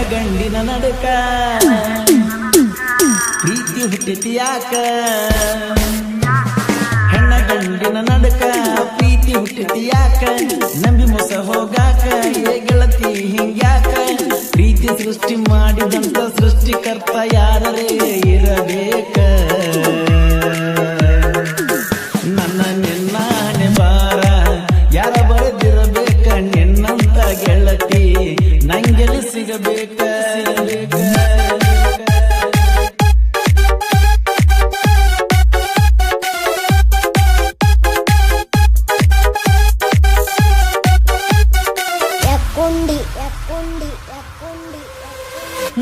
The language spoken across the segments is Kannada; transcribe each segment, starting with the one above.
ಗಂಡಿನ ನಡಕ ಪ್ರೀತಿ ಹುಟ್ಟಿತಿ ಯಾಕ ಹೆಣ್ಣ ಗಂಡಿನ ನಡಕ ಪ್ರೀತಿ ಹುಟ್ಟಿತಿ ಯಾಕ ನಂಬಿ ಮೋಸ ಹೋಗಾಕ ಏ ಗೆಳತಿ ಹಿಂಗ್ಯಾಕ ಪ್ರೀತಿ ಸೃಷ್ಟಿ ಮಾಡಿದಂತ ಸೃಷ್ಟಿಕರ್ತ ಯಾರೇ ಇರಬೇಕ ನನ್ನ ನಿನ್ನ ಬಾರ ಯಾರ ಬರೆದಿರಬೇಕ ನಿನ್ನಂತ ಗೆಳತಿ ನಂಗೆಲ್ಲಿ ಸಿಗಬೇಕ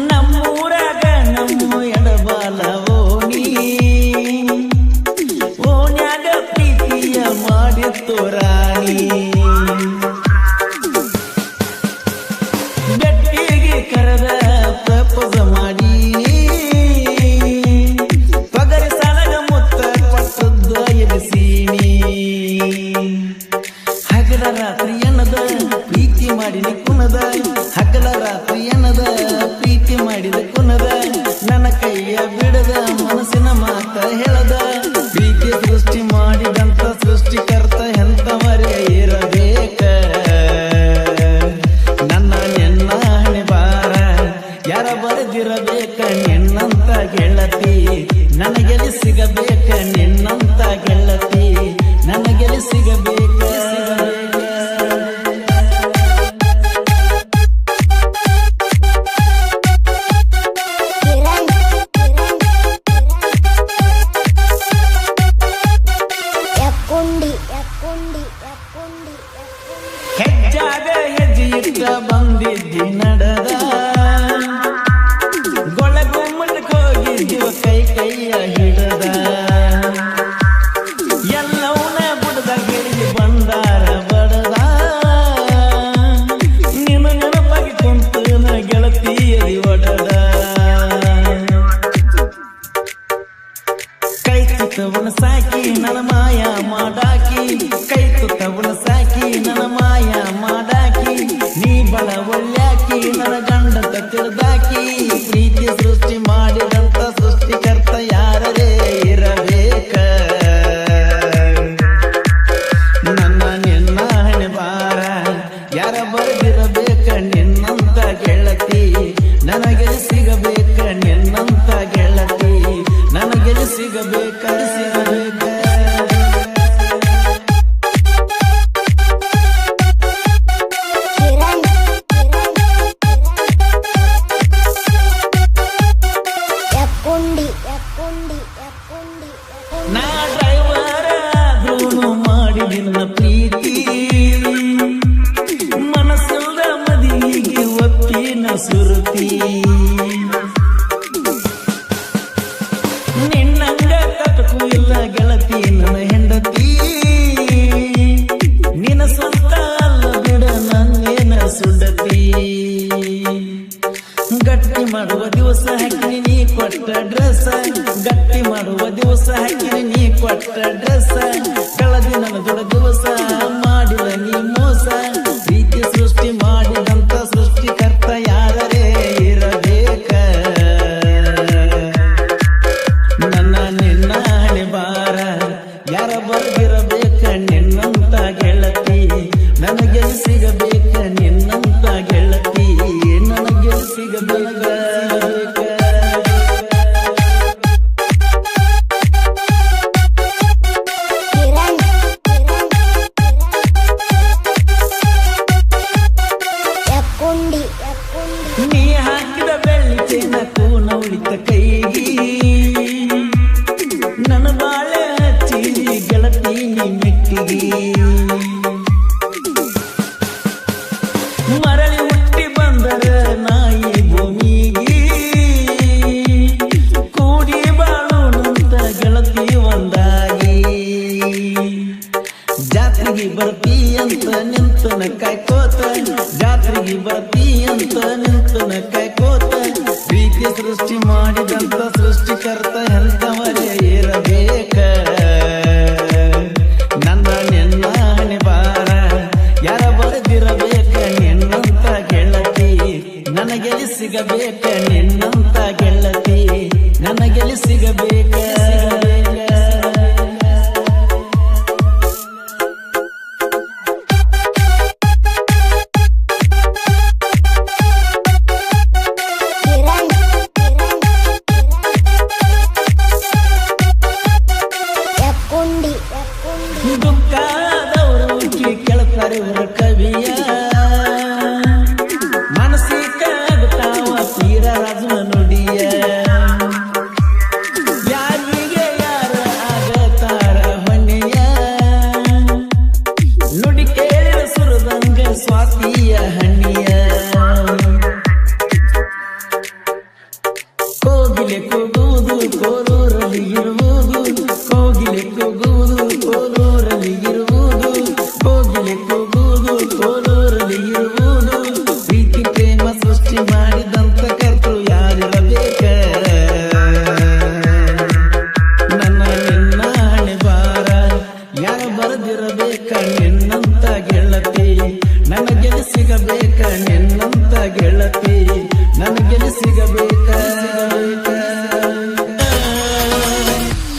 ನಮ್ಮೂರಾಗ ನಮ್ಮ ಎಡಬಾಲ ಓಣಿ ಓಣ್ಯಾಗ ಪ್ರೀತಿಯ ಮಾಡಿತ್ತು ರಾಣಿ ಬೆಟ್ಟಿಗೆ ಕರೆದ ಪ್ರಪೋಸ ಮಾಡಿ ಪಗರಿ ಸಾಲಗ ಮುತ್ತ ಪಟ್ಟದ್ದ ಎಬ್ಸೀನಿ ಹಗಲ ರಾತ್ರಿ ಎನ್ನದ ಪ್ರೀತಿ ಮಾಡಿದ ಕುನದ ಹಗಲ ರಾತ್ರಿ ಎನ್ನದ ಪ್ರೀತಿ ಮಾಡಿದ ಕುನದ ನನ್ನ ಕೈಯ ಬಿಡದ ಮನಸ್ಸಿನ ಮಾತ ಹೇಳದ ಪ್ರೀತಿ ಸೃಷ್ಟಿ ಮಾಡಿದಂತ ಸೃಷ್ಟಿಕರ್ತ ಎಂತವರೇ ಇರಬೇಕ ನನ್ನ ನಿನ್ನ ಹಣೆ ಬಾರ ಯಾರ ಬರೆದಿರಬೇಕ ನಿನ್ನಂತ ಗೆಳತಿ ನನಗೆಲ್ಲಿ ಸಿಗಬೇಕ ನಿನ್ನಂತ ಗೆಳತಿ ನನಗೆಲ್ಲಿ ಸಿಗಬೇಕ ಹೆಜ್ಜಾಗ ಹೆಜ್ಜೆಯಿಟ್ಟ ಬಂದಿದ್ದಿ ನಡೆದ ಗೊಳಗುಮ್ಮಟಕ್ಕೆ ಹೋಗಿದ್ದೀವ ಕೈ ಕೈಯ ಹಿಡದ ಎಲ್ಲವನ್ನ ಬುಡದ ಗಿಳಿಗೆ ಬಂದಾರ ಬಡದ ನಿನ್ನ ನೆನಪಾಗಿ ಕುಂತು ನ ಗೆಳತಿಯರಿ ಒಡದ ಕೈ ತುತ್ತವನ ಸಾಕಿ ನನ್ನ ಮಾಯ ಮಾಡಾಕಿ ಕೈ ತುತ್ತವನ ಸಾಕಿ ನನ್ನ ಮಾಯ ಮಾಡಾಕಿ ನೀ ಬಳ ಒಳ್ಳ್ಯಾಕಿ ನನ್ನ ಗಂಡಂತ ತಿಳಿದಾಕಿ ಪ್ರೀತಿ ಸೃಷ್ಟಿ ಮಾಡಿದಂತ ಸೃಷ್ಟಿಕರ್ತ ಯಾರೇ ಇರಬೇಕ ನನ್ನ ನಿನ್ನ ಹಣೆ ಬಾರ ಯಾರ ಬರೆದಿರಬೇಕ ನಿನ್ನಂತ ಗೆಳತಿ ನನಗೆ ಸಿಗಬೇಕ ನಿನ್ನಂತ ಗೆಳತಿ ನನಗೆ ಸಿಗಬೇಕ ಸಿಗಬೇಕ ನಾ ಡ್ರೈವರ್ ಆದ್ರೂ ಮಾಡಿ ನಿನ್ನ ಪ್ರೀತಿ ಮನಸ್ಸಲ್ದ ಮದಿಗೆ ಒಪ್ಪಿನ ಸುರುತಿ ನಿನ್ನಂಗ ಕಟಕು ಇಲ್ಲ ಗೆಳತಿ ನನ್ನ ಹೆಂಡತಿ ನಿನ್ನ ಸ್ವಂತ ಅಲ್ಲ ಬಿಡ ನನ್ನೇನ ಸುಡತಿ ಗಟ್ಟಿ ಮಾಡುವ ದಿವಸ ಹಾಕಿನಿ ನೀ ಕೊಟ್ಟ ಡ್ರೆಸ್ ಗಟ್ಟಿ ಮಾಡುವ ದಿವಸ ಹಾಕಿನಿ ನೀ ಕೊಟ್ಟ ಡ್ರೆಸ್ ಕಳೆದಿ ನನ್ನ ದೊಡ್ಡ ದಿವಸ ಮಾಡಿದ ನೀ ಮೋಸ ಪ್ರೀತಿ ಸೃಷ್ಟಿ ಮಾಡಿದಂತ ಸೃಷ್ಟಿಕರ್ತ ಯಾರೇ ಇರಬೇಕ ನನ್ನ ನಿನ್ನ ಹಣೆ ಬಾರ ಯಾರ ಬರೆದಿರಬೇಕ ನಿನ್ನಂತ ಗೆಳತಿ ನನಗೆ ಸಿಗಬೇಕ ನಿನ್ನಂತ ಗೆಳತಿ ನನಗೆ ಸಿಗಬೇಕ ನೀ ಹಾಕಿದ ಬೆಳ್ಳಿ ಚೇನ ಕೂನ ಉಳಿತ ಕೈಗಿ ನನ್ನ ಬಾಳೆ ಹಚ್ಚಿ ಗೆಳತಿ ನೀ ಮೆಟ್ಟಿಗಿ ಮರಳಿ ಹುಟ್ಟಿ ಬಂದರ ನಾಯಿ ಭೂಮಿಗಿ ಕೂಡಿ ಬಾಳುನಂತ ಗೆಳತಿ ಒಂದಾಗಿ ಜಾತ್ರೆಗೆ ಬರ್ತಿ ಅಂತ ನಿಂತನ ಕಾಯ್ಕೋತ ಜಾತ್ರೆಗೆ ಬರ್ತಿ ಅಂತ ನಿಂತನ ಕಾಯ್ಕೋತ ಪ್ರೀತಿ ಸೃಷ್ಟಿ ಮಾಡಿದಂತ ಸೃಷ್ಟಿಕರ್ತ ಎಂತವರೇ ಇರಬೇಕ ನನ್ನ ನಿನ್ನ ಹಣೆ ಬಾರ ಯಾರ ಬರೆದಿರಬೇಕ ನಿನ್ನಂತ ಗೆಳತಿ ನನಗೆ ಸಿಗಬೇಕ ನಿನ್ನಂತ ಗೆಳತಿ ನನಗೆಲ್ಲಿ ಸಿಗಬೇಕ ದುಃಖದವರು ಕೇಳ್ತಾರೆ ಇವರ ಕವಿಯ ಮನಸ್ಸಿಗಾಗುತ್ತಾವ ತೀರ ರಾಜನ ನುಡಿಯ ಯಾರಿಗೆ ಯಾರ ಆಗತಾರ ಹೊನ್ನೆಯ ನುಡಿ ಕೇಳಿದ ಸುರದಂಗ ಸ್ವಾತಿಯ ಹಣ್ಣಿಯ ಕೋಗಿಲೆ ಕೂಗುವುದು ಕೋಲೂರಲ್ಲಿ ಇರುವುದು ಕೋಗಿಲೆ ಕೂಗುವುದು ಕೋಲೂರಲ್ಲಿ ಇರುವುದು ಕೋಗಿಲೆ ಕೂಗುವುದು ಕೋಲೂರಲ್ಲಿ ಇರುವುದು ಪ್ರೀತಿ ಪ್ರೇಮ ಸೃಷ್ಟಿ ಮಾಡಿದಂತ ಕರ್ತೃ ಯಾರಿರಬೇಕ ನನ್ನ ನಿನ್ನ ಹಣೆ ಬಾರ ಯಾರ ಬರೆದಿರಬೇಕ ನಿನ್ನಂತ ಗೆಳತಿ ನನಗೆಲ್ಲಿ ಸಿಗಬೇಕ ನಿನ್ನಂತ ಗೆಳತಿ ನನಗೆಲ್ಲಿ ಸಿಗಬೇಕ